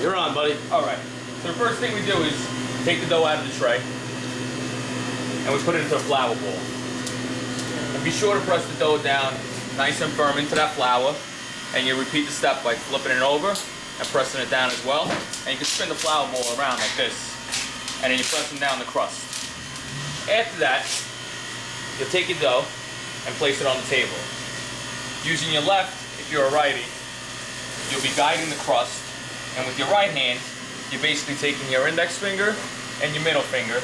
You're on, buddy. All right. So the first thing we do is take the dough out of the tray and we put it into a flour ball. And be sure to press the dough down nice and firm into that flour. And you repeat the step by flipping it over and pressing it down as well. And you can spin the flour ball around like this. And then you're pressing down the crust. After that, you'll take your dough and place it on the table. Using your left, if you're a righty, you'll be guiding the crust. And with your right hand, you're basically taking your index finger and your middle finger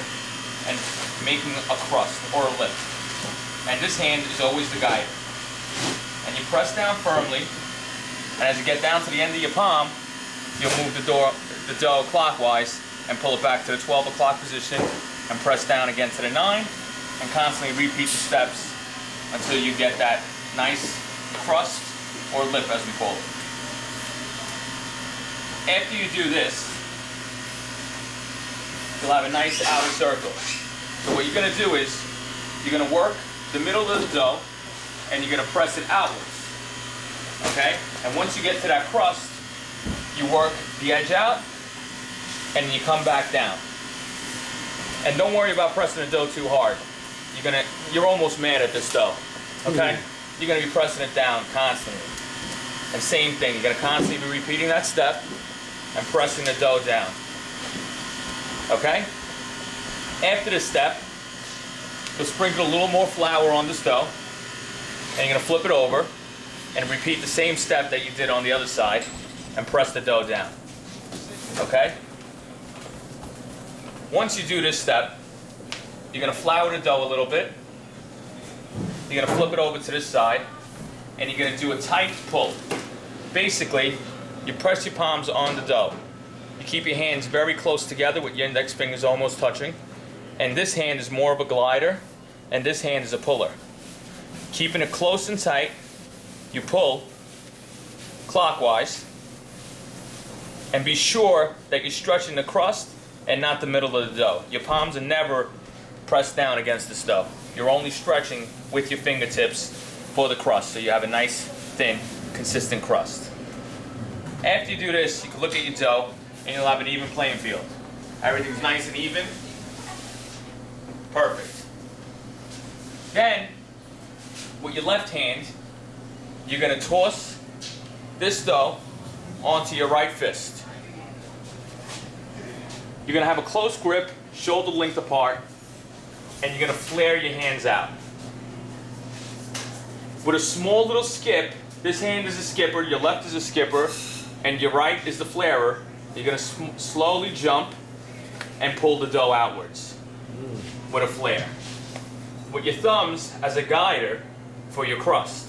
and making a crust or a lip. And this hand is always the guide. And you press down firmly, and as you get down to the end of your palm, you'll move the dough clockwise and pull it back to the 12 o'clock position and press down again to the 9 and constantly repeat the steps until you get that nice crust or lip, as we call it. After you do this, you'll have a nice outer circle. So what you're going to do is you're going to work the middle of the dough and you're going to press it outwards. Okay? And once you get to that crust, you work the edge out and you come back down. And don't worry about pressing the dough too hard. You're almost mad at this dough. Okay? You're going to be pressing it down constantly. And same thing, you're going to constantly be repeating that step and pressing the dough down. Okay? After this step, you'll sprinkle a little more flour on this dough, and you're going to flip it over and repeat the same step that you did on the other side and press the dough down. Okay? Once you do this step, you're going to flour the dough a little bit. You're going to flip it over to this side, and you're going to do a tight pull. Basically, you press your palms on the dough. You keep your hands very close together with your index fingers almost touching. And this hand is more of a glider, and this hand is a puller. Keeping it close and tight, you pull clockwise, and be sure that you're stretching the crust and not the middle of the dough. Your palms are never pressed down against this dough. You're only stretching with your fingertips for the crust, so you have a nice, thin, consistent crust. After you do this, you can look at your dough and you'll have an even playing field. Everything's nice and even. Perfect. Then, with your left hand, you're going to toss this dough onto your right fist. You're going to have a close grip, shoulder length apart, and you're going to flare your hands out. With a small little skip, this hand is a skipper, your left is a skipper, and your right is the flarer. You're going to slowly jump and pull the dough outwards with a flare. With your thumbs as a guider for your crust.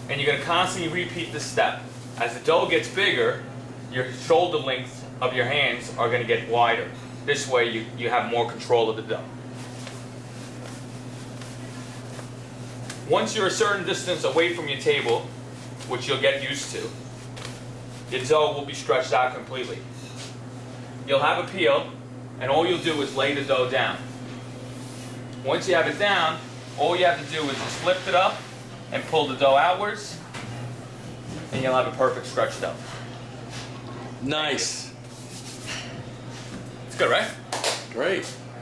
And you're going to constantly repeat this step. As the dough gets bigger, your shoulder length of your hands are going to get wider. This way you have more control of the dough. Once you're a certain distance away from your table, which you'll get used to, your dough will be stretched out completely. You'll have a peel, and all you'll do is lay the dough down. Once you have it down, all you have to do is just lift it up and pull the dough outwards, and you'll have a perfect stretched dough. Nice. It's good, right? Great.